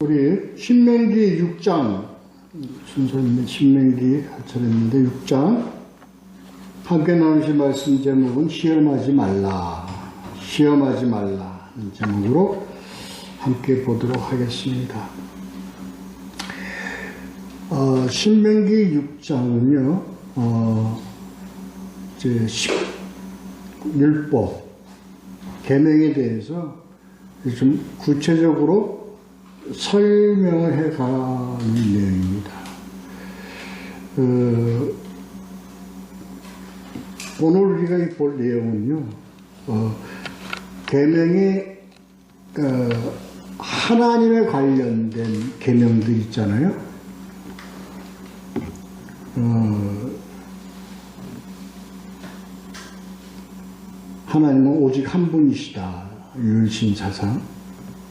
우리 신명기 6장 순서는 신명기 할 차례인데 6장 함께 나누실 말씀 제목은 시험하지 말라 시험하지 말라는 제목으로 함께 보도록 하겠습니다. 신명기 6장은요 이제 율법 계명에 대해서 좀 구체적으로 설명을 해가는 내용입니다. 오늘 우리가 볼 내용은요, 계명에 하나님에 관련된 계명들 있잖아요. 하나님은 오직 한 분이시다. 유일신 사상.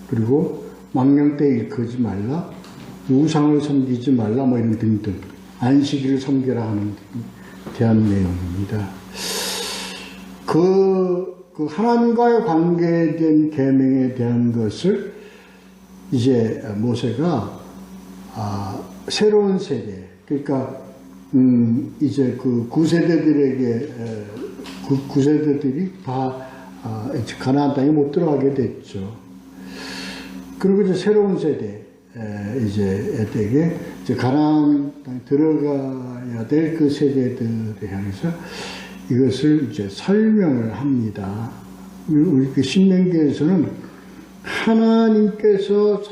그리고 망령때 일컫지 말라, 우상을 섬기지 말라, 뭐 이런 등등 안식일을 섬기라 하는 대한 내용입니다. 그 하나님과의 관계된 계명에 대한 것을 이제 모세가 새로운 세대, 그러니까 이제 그 구세대들에게 구세대들이 다 가나안 땅에 못 들어가게 됐죠. 그리고 이제 새로운 세대, 이제 가나안 땅에 들어가야 될 그 세대들에 향해서 이것을 이제 설명을 합니다. 우리 그 신명기에서는 하나님께서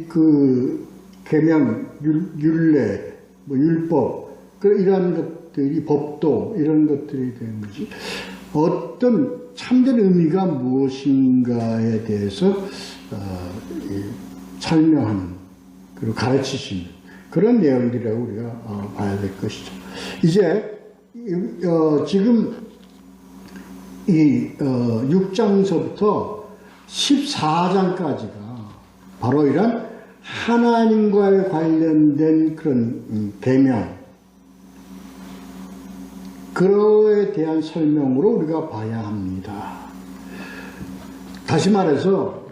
그 계명, 율례, 뭐 율법, 이러한 것들이 법도 이런 것들이 되는 거지. 어떤 참된 의미가 무엇인가에 대해서 설명하는 그리고 가르치시는 그런 내용들이라고 우리가 봐야 될 것이죠. 이제 지금 이 6장서부터 14장까지가 바로 이런 하나님과의 관련된 그런 계명, 그거에 대한 설명으로 우리가 봐야 합니다. 다시 말해서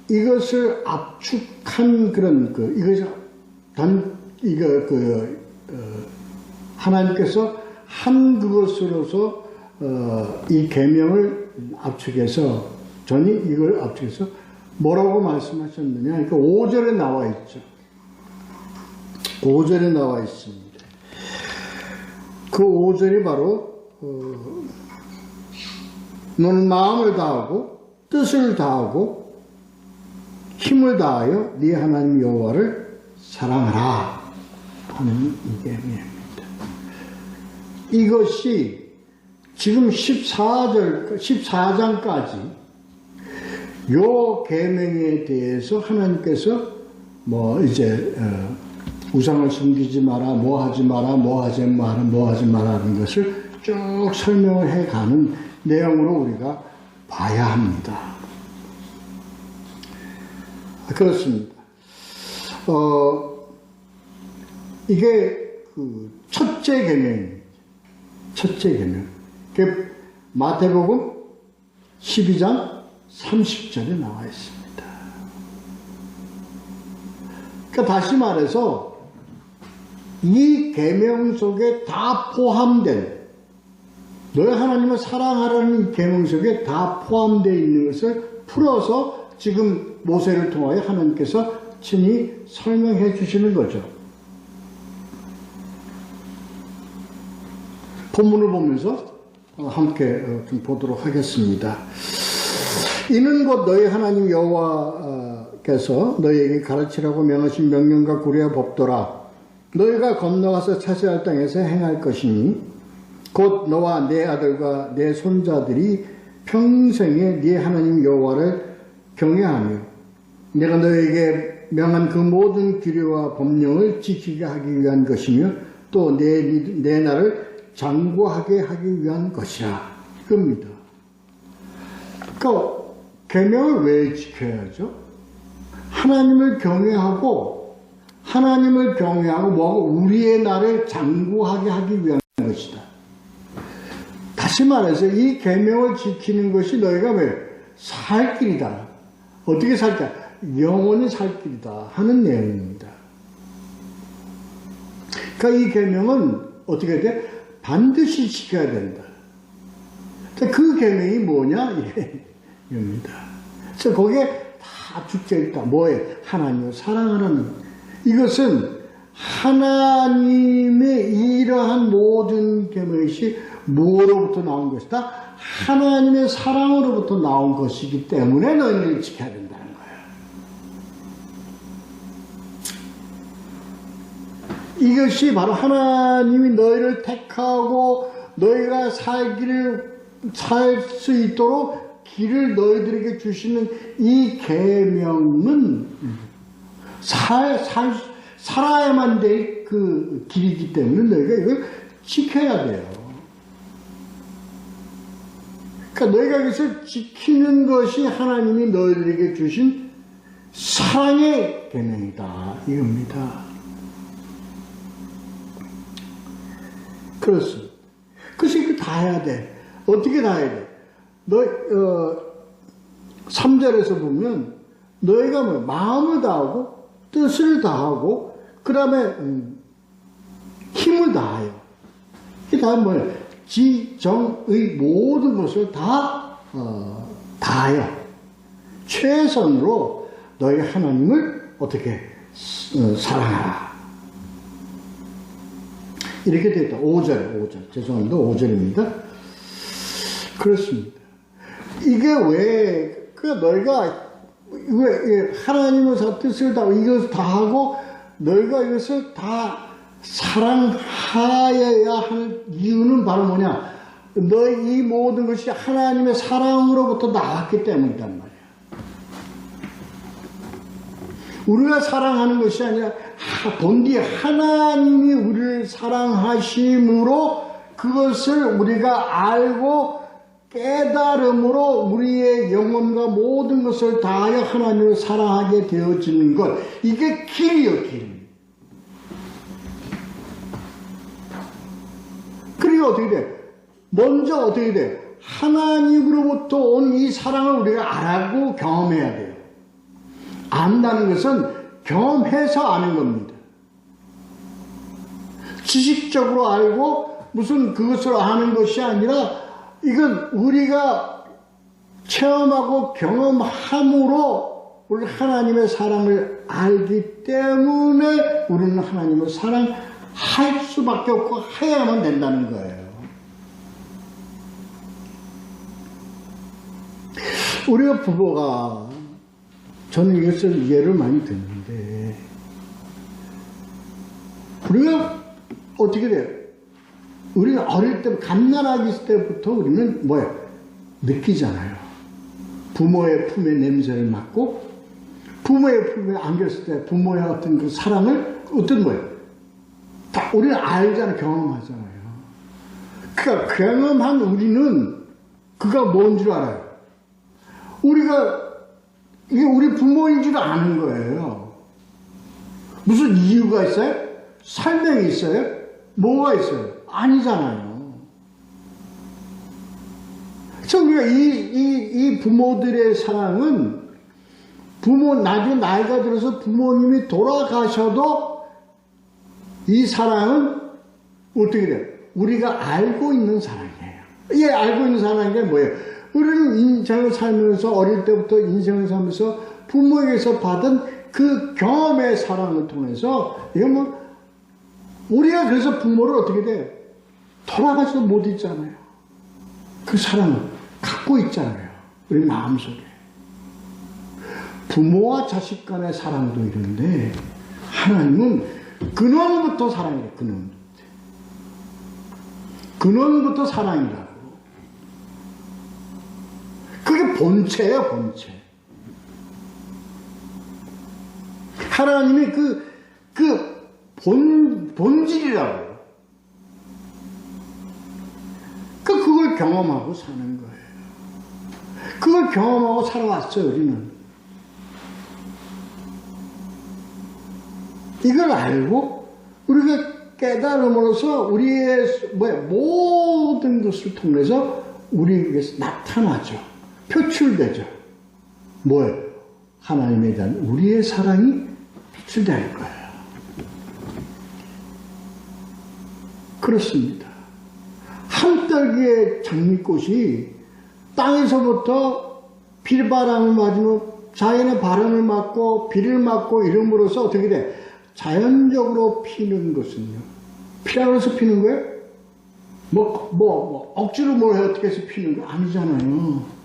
이것을 압축한 그런 하나님께서 한 그것으로서 이 계명을 압축해서 전이 이걸 압축해서 뭐라고 말씀하셨느냐? 그러니까 5절에 나와 있죠. 5절에 나와 있습니다. 그 5절이 바로 너는 마음을 다하고 뜻을 다하고 힘을 다하여 네 하나님 여호와를 사랑하라 하는 이 계명입니다. 이것이 지금 14장까지 요 계명에 대해서 하나님께서 뭐 이제 우상을 섬기지 마라, 뭐 하지 마라, 뭐 하지 마라, 뭐 하지 마라 하는 것을 쭉 설명을 해가는 내용으로 우리가 봐야 합니다. 그렇습니다. 이게 그 첫째 계명입니다. 첫째 계명. 마태복음 12장 30절에 나와 있습니다. 그러니까 다시 말해서 이 계명 속에 다 포함된, 너희 하나님을 사랑하라는 계명 속에 다 포함되어 있는 것을 풀어서 지금 모세를 통하여 하나님께서 친히 설명해 주시는 거죠. 본문을 보면서 함께 좀 보도록 하겠습니다. 이는 곧 너희 하나님 여호와께서 너희에게 가르치라고 명하신 명령과 구례와 법도라. 너희가 건너가서 차지할 땅에서 행할 것이니 곧 너와 네 아들과 네 손자들이 평생에 네 하나님 여호와를 경외하며 내가 너희에게 명한 그 모든 규례와 법령을 지키게 하기 위한 것이며 또 내 나를 장구하게 하기 위한 것이라. 이겁니다. 그러니까 계명을 왜 지켜야죠? 하나님을 경외하고 뭐하고 우리의 나를 장구하게 하기 위한 것이다. 다시 말해서 이 계명을 지키는 것이 너희가 왜 살 길이다. 어떻게 살까? 영원히 살 길이다 하는 내용입니다. 그러니까 이 계명은 어떻게 돼? 반드시 지켜야 된다. 그 계명이 뭐냐? 이겁니다. 그래서 거기에 다 죽져 있다. 뭐에? 하나님을 사랑하는. 이것은 하나님의 이러한 모든 계명이 뭐로부터 나온 것이다? 하나님의 사랑으로부터 나온 것이기 때문에 너희를 지켜야 된다는 거예요. 이것이 바로 하나님이 너희를 택하고 너희가 살 수 있도록 길을 너희들에게 주시는 이 계명은 살아야만 될 그 길이기 때문에 너희가 이걸 지켜야 돼요. 그러니까 너희가 이것을 지키는 것이 하나님이 너희들에게 주신 사랑의 계명이다 이겁니다. 그렇습니다. 그래서 이거 다 해야 돼. 어떻게 다 해야 돼? 3절에서 보면 너희가 뭐 마음을 다하고 뜻을 다하고 그 다음에 힘을 다하여 이 다음 뭐예요? 지정의 모든 것을 다하여 최선으로 너희 하나님을 어떻게 사랑하라. 이렇게 되어 있다. 5절. 죄송합니다. 5절입니다. 그렇습니다. 이게 왜, 너희가, 하나님의 뜻을 다, 이것을 다 하고, 너희가 이것을 다 사랑하여야 하는 이유는 바로 뭐냐? 너희 이 모든 것이 하나님의 사랑으로부터 나왔기 때문이란 말이야. 우리가 사랑하는 것이 아니라 본디 하나님이 우리를 사랑하심으로 그것을 우리가 알고 깨달음으로 우리의 영혼과 모든 것을 다하여 하나님을 사랑하게 되어지는 것. 이게 길이요, 길. 그리고 어떻게 돼? 먼저 어떻게 돼? 하나님으로부터 온 이 사랑을 우리가 알고 경험해야 돼요. 안다는 것은 경험해서 아는 겁니다. 지식적으로 알고 무슨 그것을 아는 것이 아니라 이건 우리가 체험하고 경험함으로 우리 하나님의 사랑을 알기 때문에 우리는 하나님을 사랑할 수밖에 없고 해야만 된다는 거예요. 우리가 부부가 저는 이것을 예를 많이 듣는데 우리가 어떻게 돼요? 우리가 어릴 때 갓난아기 있을 때부터 우리는 뭐예요? 느끼잖아요. 부모의 품의 냄새를 맡고 부모의 품에 안겼을 때 부모의 어떤 그 사랑을 어떤 거예요? 다 우리는 알잖아요. 경험하잖아요. 그러니까 경험한 우리는 그가 뭔 줄 알아요. 이게 우리 부모인 줄 아는 거예요. 무슨 이유가 있어요? 설명이 있어요? 뭐가 있어요? 아니잖아요. 그래서 우리가 이 부모들의 사랑은 나중에 나이가 들어서 부모님이 돌아가셔도 이 사랑은 어떻게 돼요? 우리가 알고 있는 사랑이에요. 이 알고 있는 사랑이 뭐예요? 우리는 인생을 살면서 어릴 때부터 인생을 살면서 부모에게서 받은 그 경험의 사랑을 통해서 이건 뭐 우리가 그래서 부모를 어떻게 돼? 돌아가서도 못 있잖아요. 그 사랑을 갖고 있잖아요. 우리 마음속에. 부모와 자식 간의 사랑도 이런데 하나님은 근원부터 사랑이래요. 근원부터 사랑이라고. 그게 본체예요, 본체. 하나님이 본질이라고. 그걸 경험하고 사는 거예요. 그걸 경험하고 살아왔어요, 우리는. 이걸 알고, 우리가 깨달음으로써 우리의 모든 것을 통해서 우리에게서 나타나죠. 표출되죠. 뭐예요? 하나님에 대한 우리의 사랑이 빛을 낼 거예요. 그렇습니다. 한 떨기의 장미꽃이 땅에서부터 비바람을 맞으면 자연의 바람을 맞고 비를 맞고 이름으로써 어떻게 돼? 자연적으로 피는 것은요. 피라고 해서 피는 거예요? 억지로 뭘 해 어떻게 해서 피는 거 아니잖아요.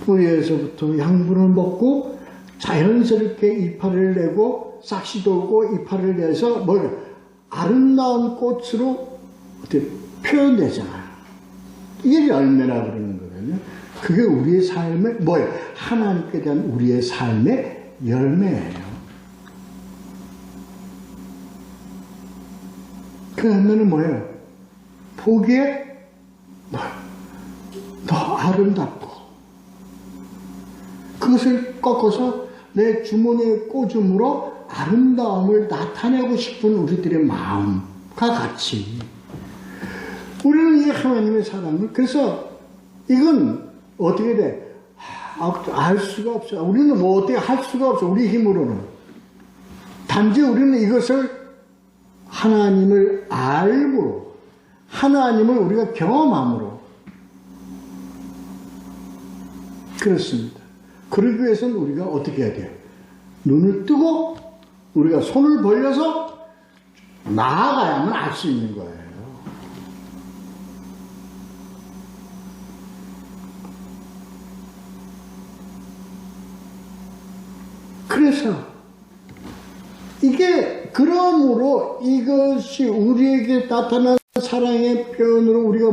뿌리에서부터 양분을 먹고 자연스럽게 이파리를 내고 싹시 돌고 이파리를 내서 아름다운 꽃으로 어떻게 표현되잖아요. 이게 열매라고 그러는 거거든요. 그게 우리의 삶의 하나님께 대한 우리의 삶의 열매예요. 그 열매는 뭐예요? 보기에 더 아름답고 그것을 꺾어서 내 주머니에 꽂음으로 아름다움을 나타내고 싶은 우리들의 마음과 같이 우리는 이 하나님의 사랑을 그래서 이건 어떻게 돼? 알 수가 없어요. 우리는 어떻게 할 수가 없어. 우리 힘으로는. 단지 우리는 이것을 하나님을 알므로 하나님을 우리가 경험함으로 그렇습니다. 그러기 위해서는 우리가 어떻게 해야 돼요? 눈을 뜨고 우리가 손을 벌려서 나아가야만 알 수 있는 거예요. 그래서 이게 그러므로 이것이 우리에게 나타난 사랑의 표현으로 우리가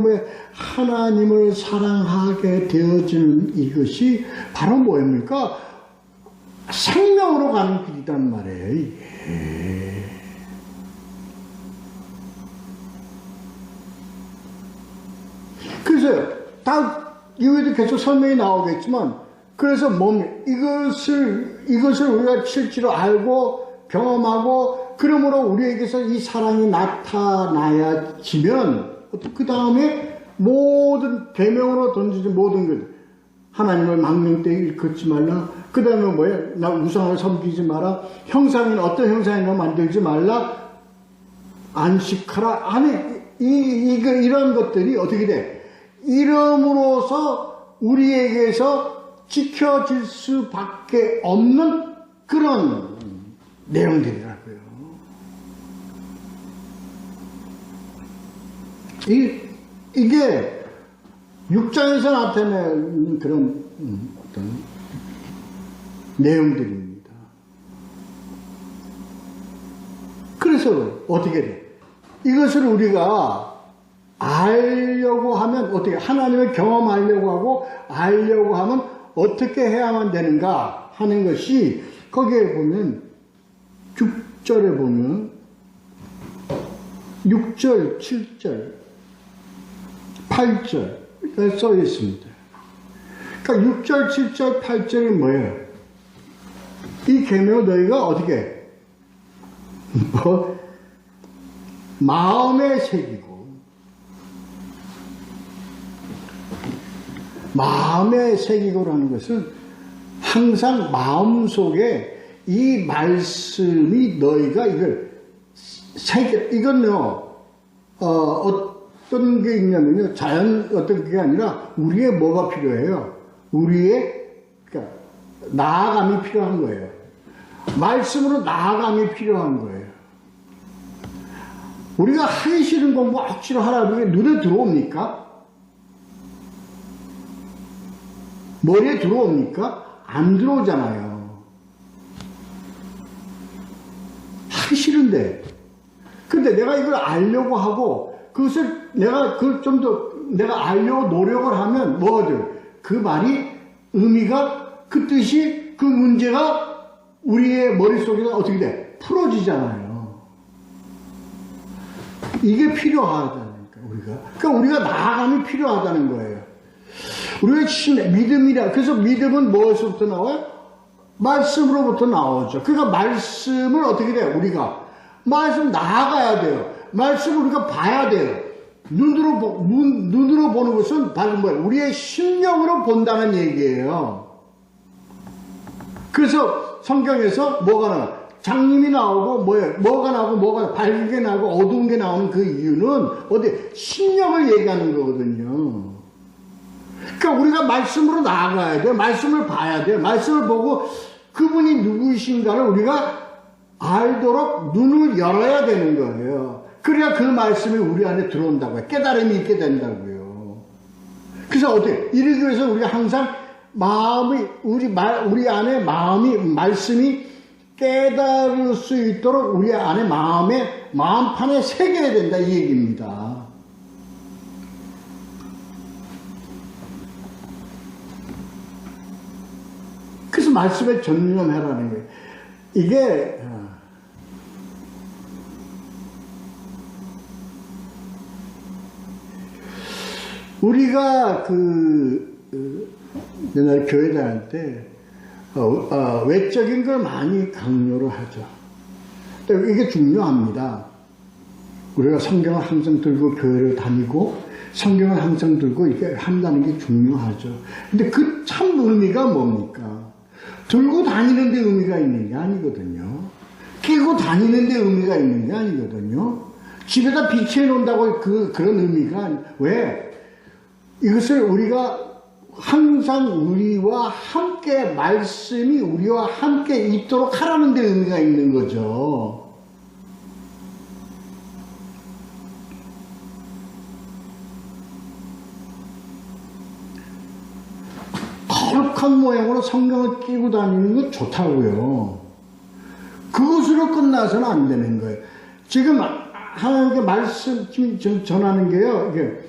하나님을 사랑하게 되어지는 이것이 바로 뭐입니까? 생명으로 가는 길이란 말이에요. 이게. 그래서 다 이후에도 계속 설명이 나오겠지만 그래서 이것을 우리가 실제로 알고 경험하고 그러므로 우리에게서 이 사랑이 나타나야지면 그 다음에 모든 계명으로 던지지 모든 것 하나님을 망령되이 일컫지 말라. 그 다음에 나 우상을 섬기지 마라. 형상은 어떤 형상이나 만들지 말라. 안식하라. 아니 이런 것들이 어떻게 돼? 이름으로서 우리에게서 지켜질 수밖에 없는 그런 내용들이라고요. 이게 6장에서 나타내는 그런 어떤 내용들입니다. 그래서 어떻게 돼? 이것을 우리가 알려고 하면 어떻게 하나님을 경험하려고 하고 알려고 하면 어떻게 해야만 되는가 하는 것이 거기에 보면 6절에 보면 6절, 7절, 8절에 써 있습니다. 그러니까 6절, 7절, 8절이 뭐예요? 이 계명을 너희가 어떻게 마음에 새기고 마음에 새기고라는 것은 항상 마음속에 이 말씀이 너희가 이걸 이건요 어떤 게 있냐면요 어떤 게 아니라 우리의 뭐가 필요해요? 우리의 그러니까 나아감이 필요한 거예요. 말씀으로 나아감이 필요한 거예요. 우리가 하기 싫은 공부 억지로 하라고 그게 눈에 들어옵니까? 머리에 들어옵니까? 안 들어오잖아요. 하기 싫은데. 근데 내가 이걸 알려고 하고, 그것을 내가 좀 더 내가 알려고 노력을 하면 뭐가 돼요? 그 말이 의미가, 그 뜻이, 그 문제가 우리의 머릿속에서 어떻게 돼? 풀어지잖아요. 이게 필요하다니까, 우리가. 그러니까 우리가 나아감이 필요하다는 거예요. 우리가 믿음이라. 그래서 믿음은 무엇으로부터 나와요? 말씀으로부터 나오죠. 그러니까 말씀을 어떻게 돼요? 우리가 말씀 나아가야 돼요. 말씀을 우리가 봐야 돼요. 눈으로 보는 것은 바로 뭐예요? 우리의 심령으로 본다는 얘기예요. 그래서 성경에서 뭐가 나와? 장님이 나오고 뭐가 나오고 뭐가 밝은 게 나오고 어두운 게 나오는 그 이유는 어디 신령을 얘기하는 거거든요. 그러니까 우리가 말씀으로 나아가야 돼. 말씀을 봐야 돼. 말씀을 보고 그분이 누구이신가를 우리가 알도록 눈을 열어야 되는 거예요. 그래야 그 말씀이 우리 안에 들어온다고요. 깨달음이 있게 된다고요. 그래서 어떻게 이러기 위해서 우리가 항상 마음이 우리 안에 말씀이 깨달을 수 있도록 우리 안에 마음판에 새겨야 된다 이 얘기입니다. 그래서 말씀에 전념해라는 거예요. 이게 우리가 옛날 교회 다닐 때 외적인 걸 많이 강요를 하죠. 이게 중요합니다. 우리가 성경을 항상 들고 교회를 다니고 성경을 항상 들고 이렇게 한다는 게 중요하죠. 근데 그 참 의미가 뭡니까? 들고 다니는 데 의미가 있는 게 아니거든요. 끼고 다니는 데 의미가 있는 게 아니거든요. 집에다 비치해 놓는다고 그런 의미가 왜? 이것을 우리가 항상 우리와 함께 말씀이 우리와 함께 있도록 하라는 데 의미가 있는 거죠. 거룩한 모양으로 성경을 끼고 다니는 건 좋다고요. 그것으로 끝나서는 안 되는 거예요. 지금 하나님께 말씀 전하는 게요. 이게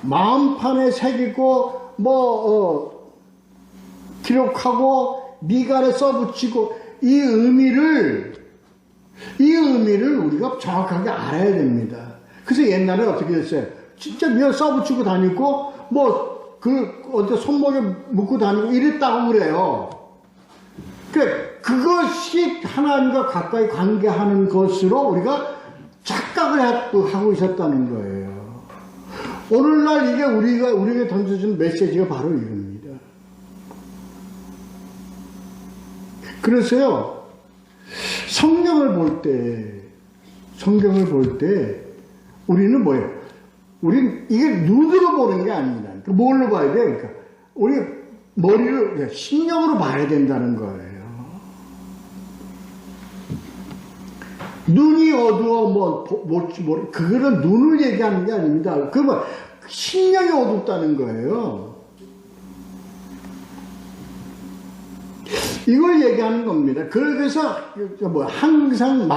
마음판에 새기고 기록하고 미갈에 써붙이고 이 의미를 우리가 정확하게 알아야 됩니다. 그래서 옛날에 어떻게 됐어요? 진짜 미어 써붙이고 다니고 어디 손목에 묶고 다니고 이랬다고 그래요. 그것이 하나님과 가까이 관계하는 것으로 우리가 착각을 하고 있었다는 거예요. 오늘날 이게 우리에게 던져준 메시지가 바로 이겁니다. 그래서요, 성경을 볼 때, 우리는 뭐예요? 우리는 이게 눈으로 보는 게 아닙니다. 그러니까 뭘로 봐야 돼요? 그러니까, 우리 머리를, 신령으로 봐야 된다는 거예요. 눈이 어두워, 그거는 눈을 얘기하는 게 아닙니다. 신령이 어둡다는 거예요. 이걸 얘기하는 겁니다. 그래서 항상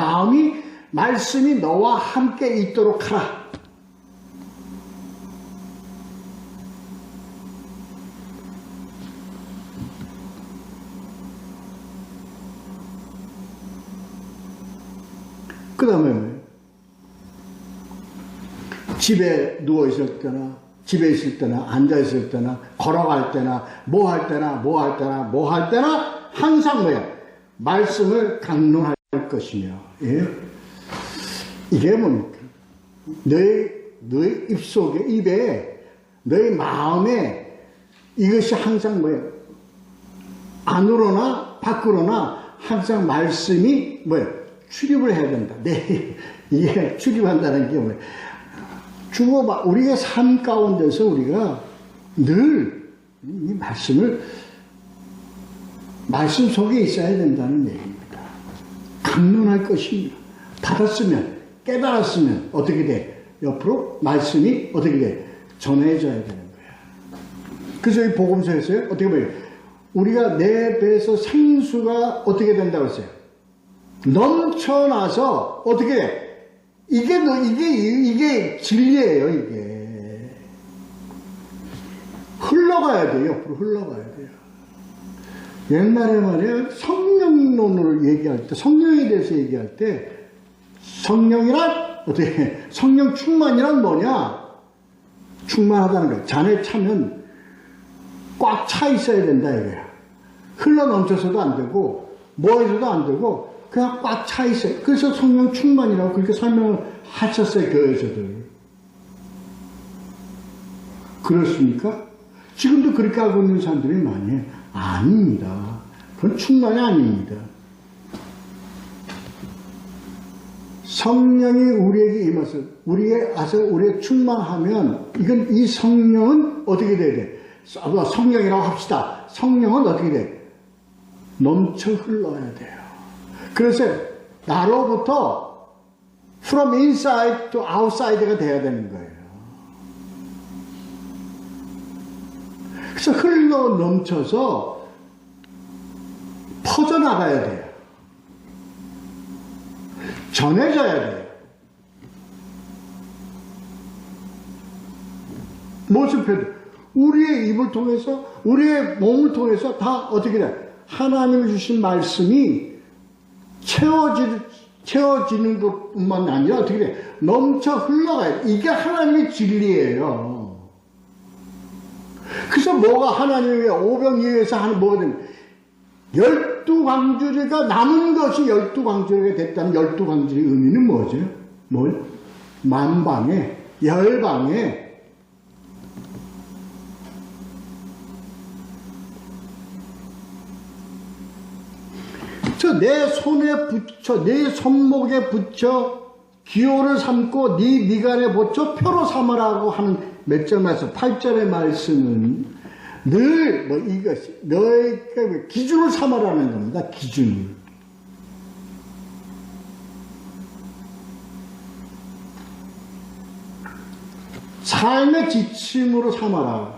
말씀이 너와 함께 있도록 하라. 그 다음에 집에 누워있을 때나 집에 있을 때나 앉아있을 때나 걸어갈 때나 뭐 할 때나 항상 말씀을 강론할 것이며, 예? 이게 뭡니까? 너의 입속에, 입에, 너의 마음에 이것이 항상 안으로나 밖으로나 항상 말씀이 출입을 해야 된다. 이게 출입한다는 게 뭐예요? 우리가 삶 가운데서 우리가 늘 이 말씀 속에 있어야 된다는 얘기입니다. 강론할 것입니다. 받았으면, 깨달았으면 어떻게 돼? 옆으로 말씀이 어떻게 돼? 전해져야 되는 거야. 그래서 이 복음서에서요, 어떻게 보여요? 우리가 내 배에서 생수가 어떻게 된다고 했어요? 넘쳐나서 어떻게 돼? 이게 진리예요, 이게. 흘러가야 돼요, 옆으로 흘러가야 돼요. 옛날에 말이에요, 성령론을 얘기할 때, 성령에 대해서 얘기할 때, 성령 충만이란 뭐냐? 충만하다는 거야. 잔에 차면 꽉 차 있어야 된다, 이거야. 흘러 넘쳐서도 안 되고, 뭐해서도 안 되고, 그냥 꽉 차 있어요. 그래서 성령 충만이라고 그렇게 설명을 하셨어요, 교회에서들. 그렇습니까? 지금도 그렇게 하고 있는 사람들이 많이 아닙니다. 그건 충만이 아닙니다. 성령이 우리에게 임해서 우리에게 충만하면 이건 이 성령은 어떻게 돼야 돼? 성령이라고 합시다. 성령은 어떻게 돼? 넘쳐 흘러야 돼요. 그래서 나로부터 from inside to outside가 돼야 되는 거예요. 그래서 흘러 넘쳐서 퍼져나가야 돼요. 전해져야 돼요. 모습해도 우리의 입을 통해서 우리의 몸을 통해서 다 어떻게 돼? 하나님이 주신 말씀이 채워지는 것뿐만 아니라 어떻게 돼? 넘쳐 흘러가요. 이게 하나님의 진리예요. 그래서 뭐가 하나님의 오병이어에서 하는 뭐가 되면 12광주리가 남은 것이 12광주리가 됐다는 12광주리 의미는 뭐죠? 뭘? 만방에, 열방에 내 손에 붙여, 내 손목에 붙여 기호를 삼고 네 미간에 붙여 표로 삼으라고 하는 몇 절에서 8절의 말씀은 늘 이것이 너의 기준을 삼으라는 겁니다. 기준. 삶의 지침으로 삼아라.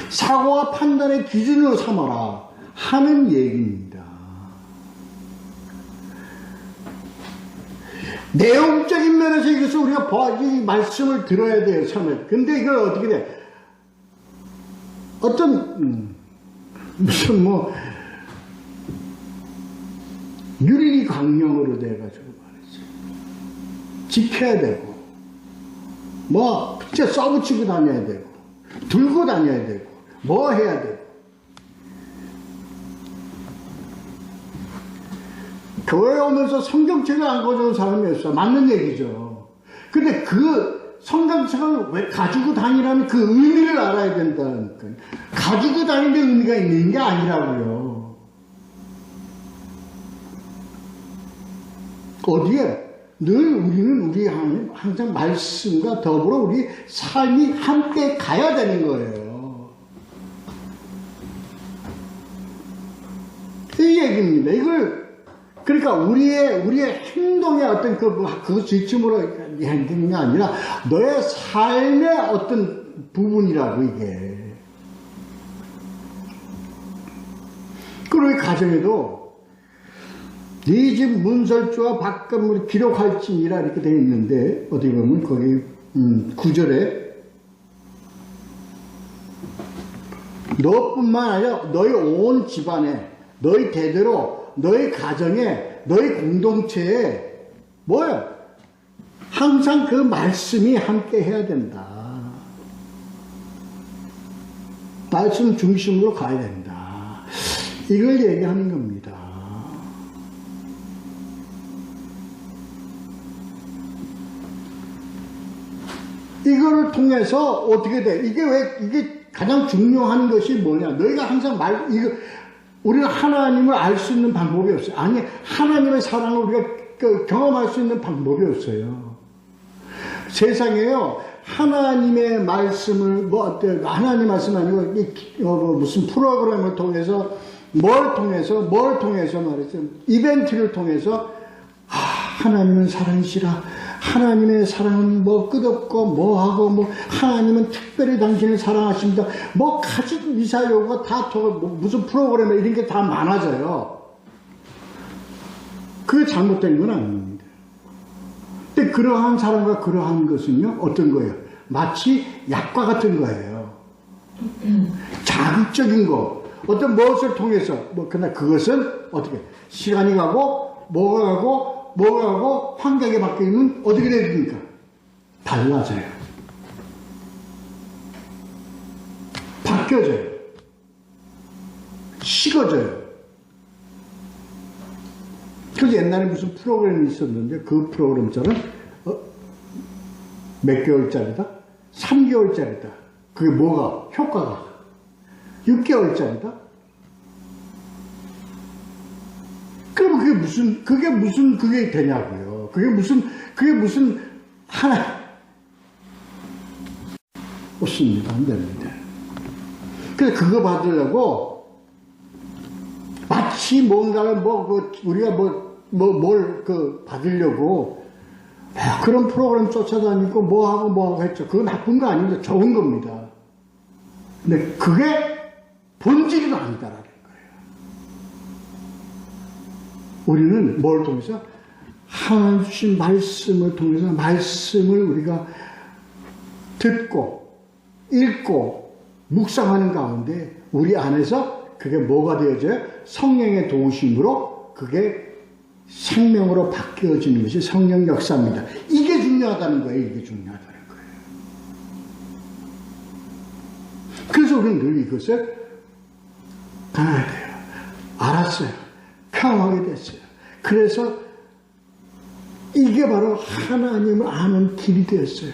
사고와 판단의 기준으로 삼아라 하는 얘기입니다. 내용적인 면에서 이것을 우리가 이 말씀을 들어야 돼요, 처음에. 근데 이걸 어떻게 돼? 어떤, 무슨 유리리 강령으로 돼가지고 말이죠. 지켜야 되고, 진짜 써붙이고 다녀야 되고, 들고 다녀야 되고, 뭐 해야 되고. 교회에 오면서 성경책을 안 가져온 사람이 있어. 맞는 얘기죠. 근데 그 성경책을 왜 가지고 다니라는 그 의미를 알아야 된다니까. 가지고 다니는 데 의미가 있는 게 아니라고요. 어디에? 늘 우리는 우리 하나님 항상 말씀과 더불어 우리 삶이 함께 가야 되는 거예요. 이 얘기입니다. 이걸 그러니까 우리의 행동의 어떤 그 지침으로 행동이 아니라 너의 삶의 어떤 부분이라고 이게. 그리고 가정에도 네 집 문설주와 바깥문을 기록할지니라 이렇게 되어 있는데 어디 보면 거기 9절에 너뿐만 아니라 너희 온 집안에 너희 대대로 너희 가정에, 너희 공동체에, 항상 그 말씀이 함께 해야 된다. 말씀 중심으로 가야 된다. 이걸 얘기하는 겁니다. 이거를 통해서 어떻게 돼? 이게 가장 중요한 것이 뭐냐? 너희가 항상 우리가 하나님을 알 수 있는 방법이 없어요. 아니, 하나님의 사랑을 우리가 경험할 수 있는 방법이 없어요. 세상에요, 하나님의 말씀을, 하나님의 말씀 아니고, 무슨 프로그램을 통해서, 뭘 통해서 말이죠. 이벤트를 통해서, 하나님은 사랑이시라. 하나님의 사랑은 끝없고 하고 하나님은 특별히 당신을 사랑하십니다. 가진 미사 요구가 다 무슨 프로그램에 이런 게 다 많아져요. 그게 잘못된 건 아닙니다. 근데 그러한 사랑과 그러한 것은요, 어떤 거예요? 마치 약과 같은 거예요. 자극적인 거. 어떤 무엇을 통해서, 그러나 그것은 어떻게, 시간이 가고, 뭐가 가고 환경이 바뀌면 어떻게 됩니까? 달라져요. 바뀌어져요. 식어져요. 그래서 옛날에 무슨 프로그램이 있었는데 그 프로그램처럼 몇 개월짜리다? 3개월짜리다. 그게 효과가 6개월짜리다? 그게 되냐고요. 그게 무슨 하나 없습니다. 안 됩니다. 그래서 그거 받으려고 마치 뭔가를 우리가 뭘 받으려고 그런 프로그램 쫓아다니고 뭐하고 했죠. 그거 나쁜 거 아닙니다. 좋은 겁니다. 근데 그게 본질은 아니다라는 거예요. 우리는 뭘 통해서? 하나님 주신 말씀을 통해서 말씀을 우리가 듣고 읽고 묵상하는 가운데 우리 안에서 그게 뭐가 되어져요? 성령의 도우심으로 그게 생명으로 바뀌어지는 것이 성령 역사입니다. 이게 중요하다는 거예요. 이게 중요하다는 거예요. 그래서 우리는 늘 이것을 알아야 돼요. 알았어요. 경험하게 됐어요. 그래서 이게 바로 하나님을 아는 길이 되었어요.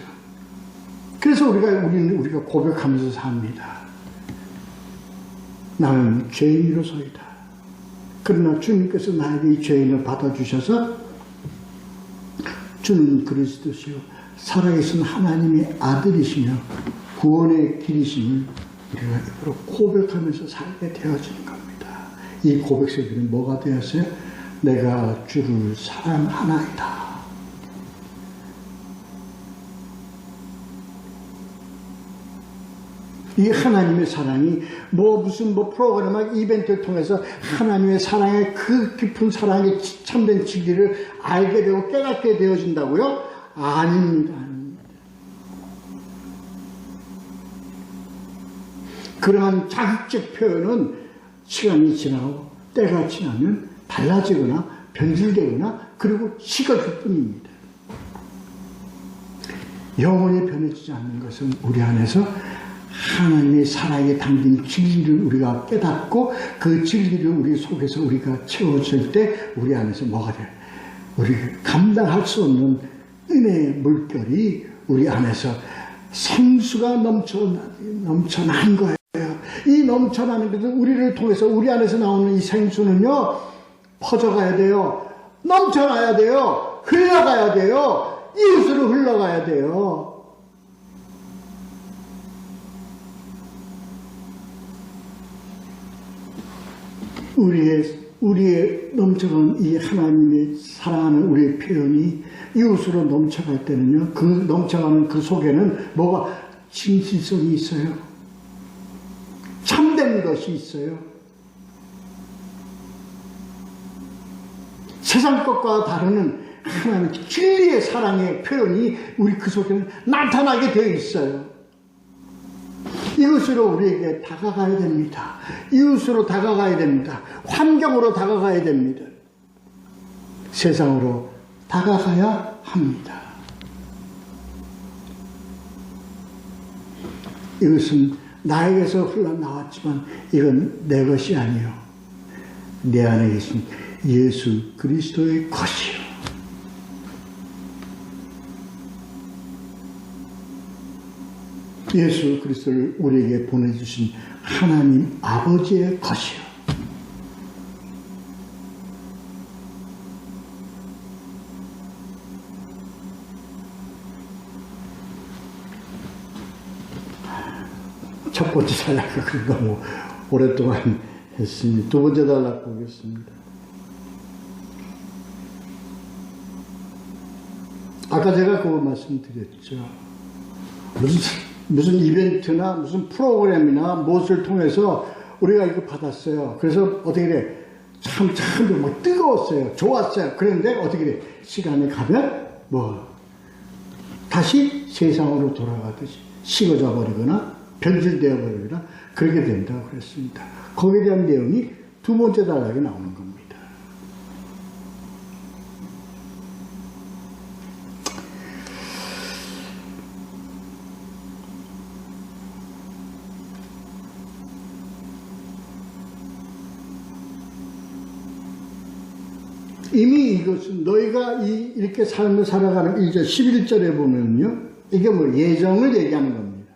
그래서 우리가 고백하면서 삽니다. 나는 죄인으로서이다. 그러나 주님께서 나에게 이 죄인을 받아주셔서 주는 그리스도시요 살아계신 하나님의 아들이시며 구원의 길이심을 우리가 입으로 고백하면서 살게 되어지는 겁니다. 이 고백 속에는 뭐가 되었어요? 내가 주를 사랑하나이다. 이 하나님의 사랑이 무슨 프로그램, 이벤트를 통해서 하나님의 사랑의 그 깊은 사랑의 참된 진리를 알게 되고 깨닫게 되어진다고요? 아닙니다. 그러한 자극적 표현은 시간이 지나고 때가 지나면 달라지거나 변질되거나 그리고 식어질 뿐입니다. 영원히 변해지지 않는 것은 우리 안에서 하나님의 사랑에 담긴 진리를 우리가 깨닫고 그 진리를 우리 속에서 우리가 채워질 때 우리 안에서 뭐가 돼요? 우리가 감당할 수 없는 은혜의 물결이 우리 안에서 생수가 넘쳐난 거예요. 이 넘쳐나는 것은 우리를 통해서 우리 안에서 나오는 이 생수는요 퍼져가야 돼요. 넘쳐나야 돼요. 흘러가야 돼요. 이웃으로 흘러가야 돼요. 우리의 넘쳐간 이 하나님의 사랑하는 우리의 표현이 이웃으로 넘쳐갈 때는요, 그 넘쳐가는 그 속에는 뭐가 진실성이 있어요. 참된 것이 있어요. 세상 것과 다르는 하나님의 진리의 사랑의 표현이 우리 그 속에는 나타나게 되어 있어요. 이웃으로 우리에게 다가가야 됩니다. 이웃으로 다가가야 됩니다. 환경으로 다가가야 됩니다. 세상으로 다가가야 합니다. 이것은 나에게서 흘러나왔지만 이건 내 것이 아니요. 내 안에 계신 예수 그리스도의 것이요. 예수 그리스도를 우리에게 보내주신 하나님 아버지의 것이요. 첫 번째 단락을 너무 오랫동안 했으니 두 번째 단락 보겠습니다. 아까 제가 그거 말씀드렸죠. 무슨 이벤트나 무슨 프로그램이나 무엇을 통해서 우리가 이거 받았어요. 그래서 어떻게 돼? 참 뜨거웠어요. 좋았어요. 그런데 어떻게 돼? 시간이 가면 다시 세상으로 돌아가듯이 식어져 버리거나 변질되어 버리거나 그렇게 된다고 그랬습니다. 거기에 대한 내용이 두 번째 단락에 나오는 겁니다. 이미 이것은 너희가 이렇게 삶을 살아가는 1절 11절에 보면요, 이게 예정을 얘기하는 겁니다.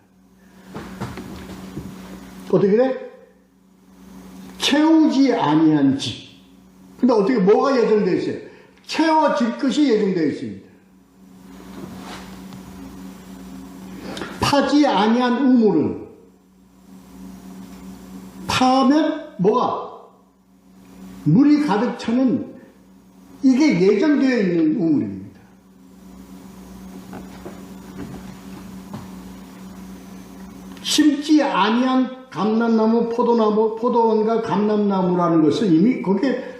어떻게 돼? 채우지 아니한 집. 근데 어떻게 뭐가 예정되어 있어요? 채워질 것이 예정되어 있습니다. 파지 아니한 우물은 파면 뭐가? 물이 가득 차는 이게 예정되어 있는 우물입니다. 심지 아니한 감람나무, 포도나무, 포도원과 감람나무라는 것은 이미 거기에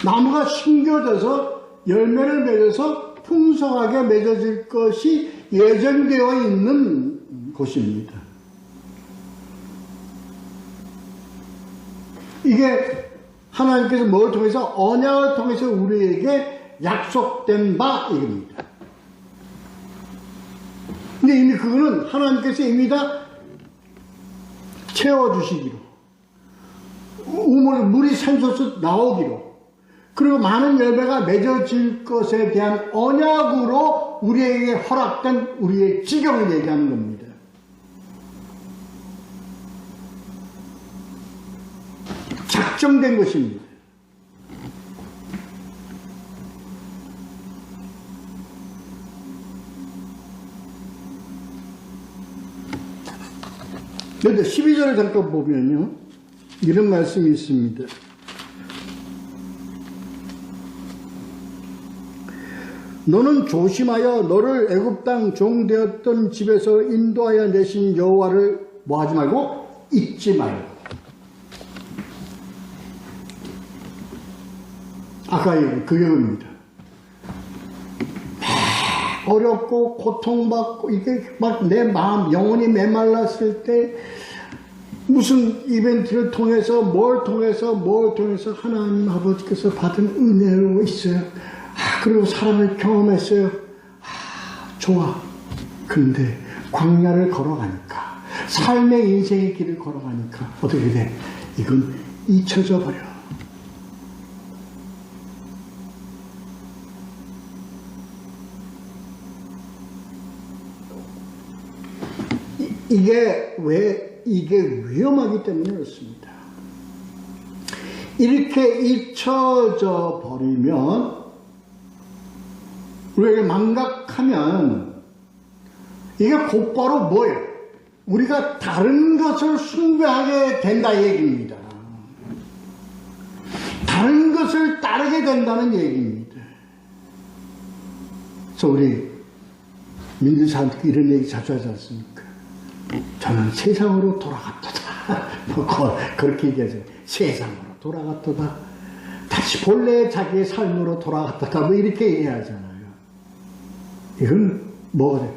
나무가 심겨져서 열매를 맺어서 풍성하게 맺어질 것이 예정되어 있는 곳입니다. 이게 하나님께서 뭘 통해서? 언약을 통해서 우리에게 약속된 바 이겁니다. 근데 이미 그거는 하나님께서 이미 다 채워주시기로, 물이 샘솟아 나오기로, 그리고 많은 열매가 맺어질 것에 대한 언약으로 우리에게 허락된 우리의 지경을 얘기하는 겁니다. 작정된 것입니다. 그런데 12절을 잠깐 보면요, 이런 말씀이 있습니다. 너는 조심하여 너를 애굽 땅 종 되었던 집에서 인도하여 내신 여호와를 뭐하지 말고? 잊지 말고. 아까 얘기한 그 경우입니다. 어렵고 고통받고 이게 막 내 마음 영혼이 메말랐을 때 무슨 이벤트를 통해서 뭘 통해서 하나님 아버지께서 받은 은혜로 있어요. 그리고 사람을 경험했어요. 좋아. 그런데 광야를 걸어가니까, 삶의 인생의 길을 걸어가니까 어떻게 돼? 이건 잊혀져 버려. 이게 위험하기 때문에 그렇습니다. 이렇게 잊혀져 버리면, 우리에게 망각하면, 이게 곧바로 뭐예요? 우리가 다른 것을 숭배하게 된다 얘기입니다. 다른 것을 따르게 된다는 얘기입니다. 그래서 우리 민주사한테 이런 얘기 자주 하지 않습니까? 저는 세상으로 돌아갔다. 그렇게 얘기하죠. 세상으로 돌아갔다. 다시 본래 자기의 삶으로 돌아갔다. 뭐 이렇게 얘기하잖아요. 이건 뭐가 돼요?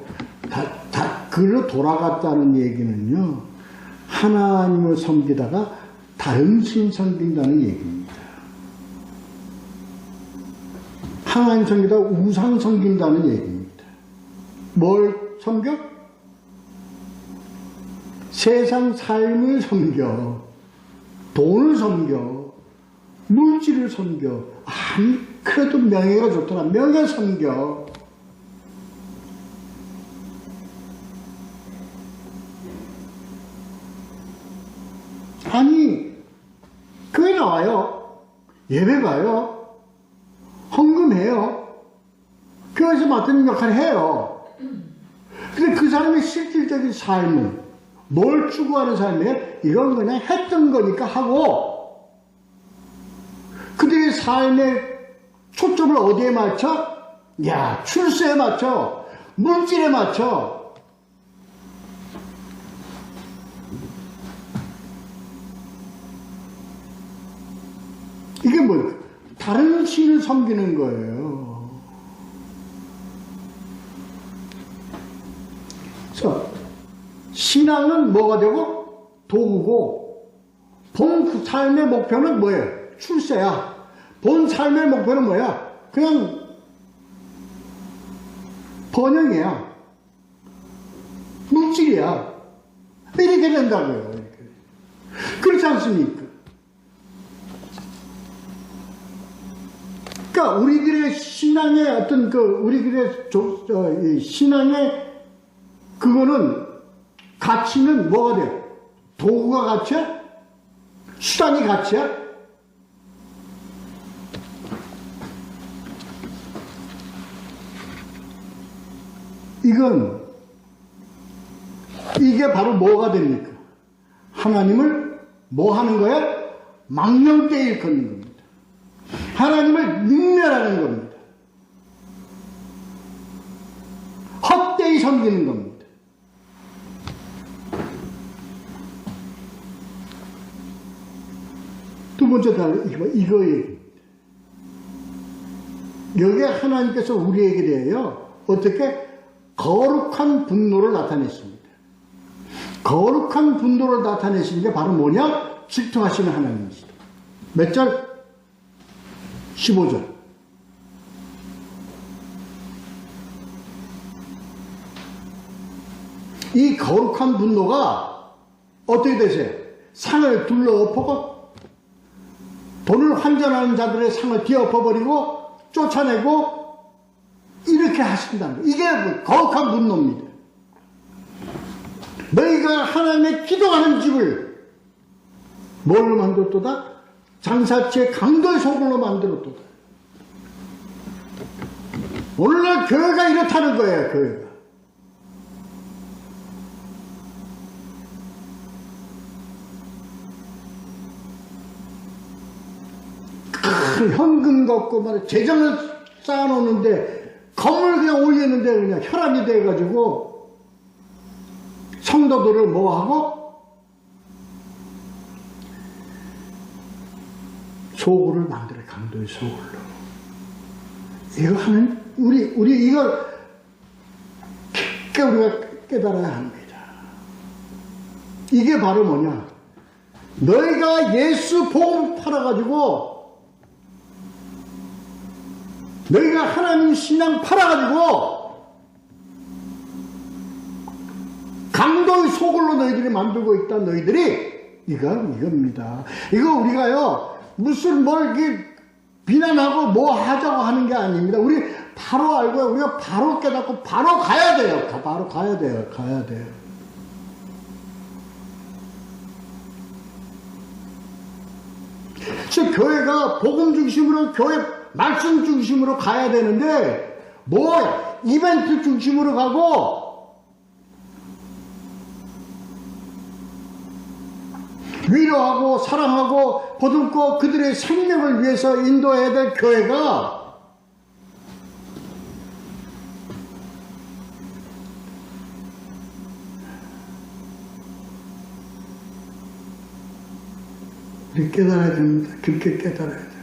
그로 돌아갔다는 얘기는요, 하나님을 섬기다가 다른 신 섬긴다는 얘기입니다. 하나님 섬기다가 우상 섬긴다는 얘기입니다. 뭘 섬겨? 세상 삶을 섬겨, 돈을 섬겨, 물질을 섬겨. 아니, 그래도 명예가 좋더라. 명예 섬겨. 아니, 교회 나와요. 예배 가요. 헌금해요. 교회에서 맡은 역할을 해요. 근데 그 사람의 실질적인 삶은 뭘 추구하는 삶이에요? 이건 그냥 했던 거니까 하고, 그들의 삶의 초점을 어디에 맞춰? 출세에 맞춰. 물질에 맞춰. 이게 뭐예요? 다른 신을 섬기는 거예요. 그래서 신앙은 뭐가 되고? 도구고, 본 삶의 목표는 뭐예요? 출세야. 본 삶의 목표는 뭐야? 그냥 번영이야. 물질이야. 이렇게 된다고요. 이렇게. 그렇지 않습니까? 그러니까 우리들의 신앙의 어떤 우리들의 신앙의 그거는 가치는 뭐가 돼요? 도구가 가치야? 수단이 가치야? 이게 바로 뭐가 됩니까? 하나님을 뭐 하는 거야? 망령되이 일컫는 겁니다. 하나님을 능멸하는 겁니다. 헛되이 섬기는 겁니다. 두 번째 단어, 이거 얘기입니다. 여기에 하나님께서 우리에게 대하여 어떻게 거룩한 분노를 나타냈습니다. 거룩한 분노를 나타내신 게 바로 뭐냐? 질투하시는 하나님이시다. 몇 절? 15절. 이 거룩한 분노가 어떻게 되세요? 상을 둘러엎고 돈을 환전하는 자들의 상을 뒤엎어버리고 쫓아내고 이렇게 하신다는 거예요. 이게 거룩한 분노입니다. 너희가 하나님의 기도하는 집을 뭘로 만들었도다? 장사치의 강도의 소굴로 만들었도다. 오늘날 교회가 이렇다는 거예요. 교회가. 큰 현금 갖고 말이야 재정을 쌓아놓는데 건물 그냥 올리는데 그냥 혈안이 돼가지고 성도들을 뭐하고 소굴을 만들어. 강도의 소굴로. 이거 하는 우리 이걸 깊게 우리가 깨달아야 합니다. 이게 바로 뭐냐? 너희가 예수 복음 팔아가지고 너희가 하나님 신앙 팔아가지고 강도의 소굴로 너희들이 만들고 있다. 너희들이 이겁니다. 이거 우리가요 무슨 뭘 이렇게 비난하고 뭐 하자고 하는 게 아닙니다. 우리 바로 알고요. 우리가 바로 깨닫고 바로 가야 돼요. 바로 가야 돼요. 가야 돼요. 그래서 교회가 복음 중심으로 교회 말씀 중심으로 가야 되는데 뭐 이벤트 중심으로 가고 위로하고 사랑하고 보듬고 그들의 생명을 위해서 인도해야 될 교회가 우리 깨달아야 됩니다. 깊게 깨달아야 됩니다.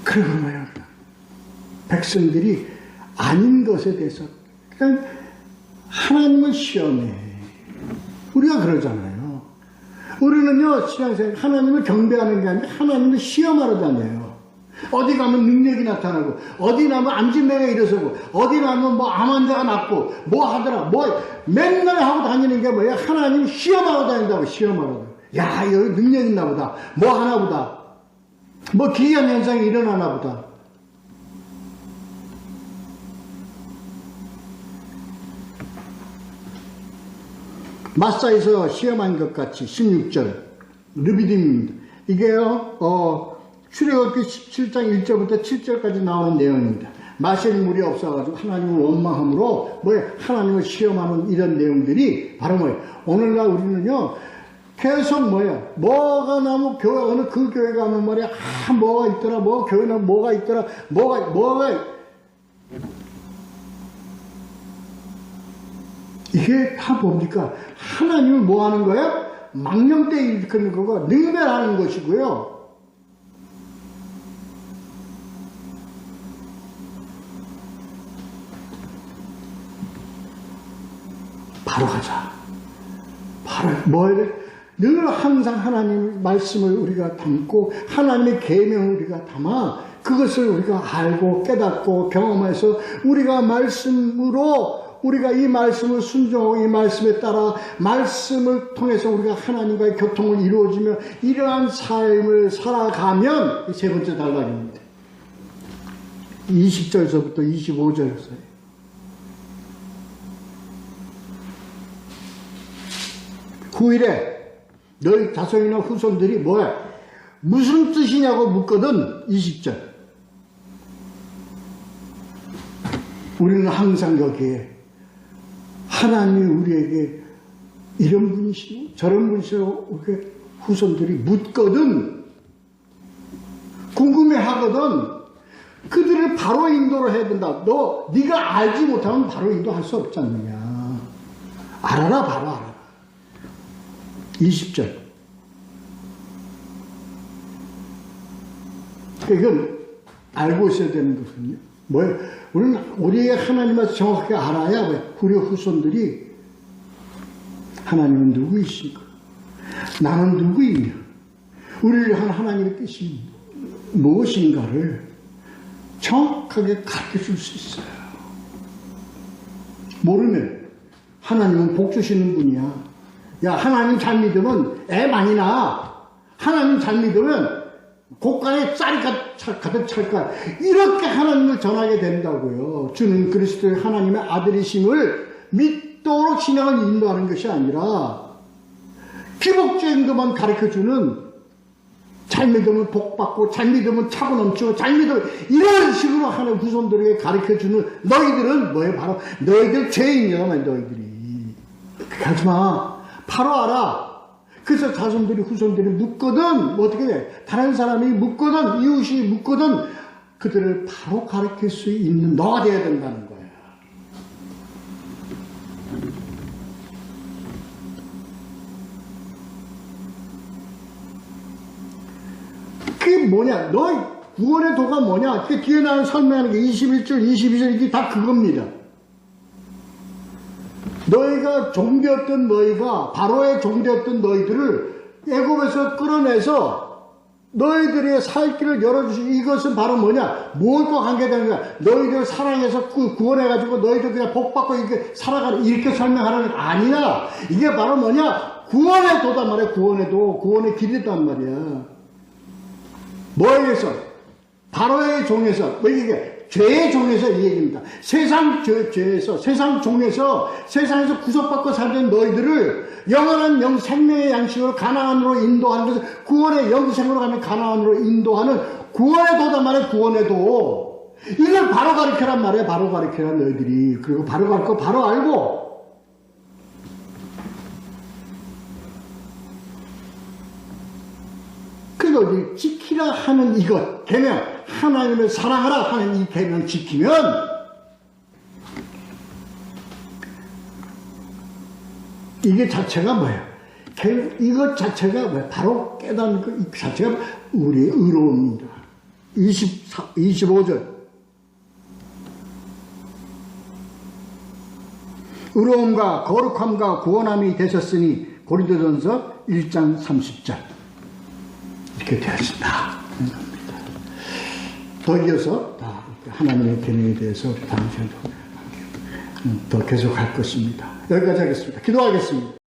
그리고 뭐야 백성들이 아닌 것에 대해서 그냥 하나님을 시험해. 우리가 그러잖아요. 우리는요 신앙생활 하나님을 경배하는 게 아니라 하나님을 시험하러 다녀요. 어디 가면 능력이 나타나고 어디 가면 안진매가 일어서고 어디 가면 뭐 암 환자가 낫고 뭐 하더라 뭐 맨날 하고 다니는 게 뭐예요? 하나님 시험하러 다닌다고. 시험하러. 야 여기 능력 있나 보다. 뭐 하나 보다. 뭐 기이한 현상이 일어나나 보다. 마사에서 시험한 것 같이 16절 르비딤입니다. 이게요 출애굽기 17장 1절부터 7절까지 나오는 내용입니다. 마실 물이 없어가지고 하나님을 원망함으로 하나님을 시험하는 이런 내용들이 바로 뭐예요? 오늘날 우리는요 계속 뭐가 나면 교회 어느 그 교회 가면 말이야 뭐가 있더라 뭐 교회는 뭐가 있더라 뭐가 이게 다 뭡니까? 하나님을 뭐 하는 거예요? 망령되이 일으키는 거고 능멸하는 것이고요. 바로 가자. 바로 늘 항상 하나님 말씀을 우리가 담고 하나님의 계명을 우리가 담아 그것을 우리가 알고 깨닫고 경험해서 우리가 말씀으로 우리가 이 말씀을 순종하고 이 말씀에 따라 말씀을 통해서 우리가 하나님과의 교통을 이루어지며 이러한 삶을 살아가면 세 번째 단락입니다. 20절에서부터 25절에서요. 후일에 너희 자손이나 후손들이 무슨 뜻이냐고 묻거든 20절 우리는 항상 여기에 하나님이 우리에게 이런 분이시고 저런 분이시고 우리 후손들이 묻거든, 궁금해하거든, 그들을 바로 인도를 해야 된다. 네가 알지 못하면 바로 인도할 수 없지 않느냐. 알아라, 바로 알아라. 20절. 이건 알고 있어야 되는 것은요. 뭐예요? 우리는 우리의 하나님을 정확하게 알아야 우리 후손들이 하나님은 누구이신가? 나는 누구이냐? 우리를 위한 하나님의 뜻이 무엇인가를 정확하게 가르쳐 줄 수 있어요. 모르면 하나님은 복 주시는 분이야. 야, 하나님 잘 믿으면 애 많이 낳아. 하나님 잘 믿으면 고가에 쌀이 가득 찰 거야. 이렇게 하나님을 전하게 된다고요. 주는 그리스도의 하나님의 아들이심을 믿도록 신앙을 인도하는 것이 아니라 기복적인 것만 가르쳐주는, 잘 믿으면 복 받고, 잘 믿으면 차고 넘치고, 잘 믿으면 이런 식으로 하는 후손들에게 가르쳐주는 너희들은 뭐예요? 바로 너희들 죄인이야, 너희들이. 그렇게 하지 마. 바로 알아. 그래서 자손들이 후손들이 묻거든, 어떻게 돼? 다른 사람이 묻거든, 이웃이 묻거든, 그들을 바로 가르칠 수 있는 너가 돼야 된다는 거야. 그게 뭐냐? 너 구원의 도가 뭐냐? 그 뒤에 나는 설명하는 게 21절, 22절, 이게 다 그겁니다. 너희가 종되었던 너희가, 바로의 종되었던 너희들을 애굽에서 끌어내서 너희들의 살 길을 열어주신 이것은 바로 뭐냐? 무엇과 관계되는 거야? 너희들 사랑해서 구원해가지고 너희들 그냥 복받고 이렇게 살아가는, 이렇게 설명하는 게 아니야. 이게 바로 뭐냐? 구원의 도단 말이야. 구원의 도, 구원의 길이단 말이야. 뭐에 의해서? 바로의 종에서, 이게 죄의 종에서 이 얘기입니다. 세상 죄에서, 세상 종에서, 세상에서 구속받고 살던 너희들을 영원한 생명의 양식으로 가나안으로 인도하는 것을, 구원의 영생으로 가는 가나안으로 인도하는 구원의 도단 말이야. 구원의 도. 이걸 바로 가르쳐란 말이야. 바로 가르쳐라 너희들이. 그리고 바로 가르쳐, 바로 알고. 그리고 지키라 하는 이것, 계명, 하나님을 사랑하라 하는 이 계명 지키면 이게 자체가 뭐예요? 이것 자체가 뭐예요? 바로 깨닫는 것, 이 자체가 우리의 의로움입니다. 25절. 의로움과 거룩함과 구원함이 되셨으니 고린도전서 1장 30절. 이렇게 되었습니다. 더 이어서 하나님의 계명에 대해서 우리 다음 시간에 더 계속 할 것입니다. 여기까지 하겠습니다. 기도하겠습니다.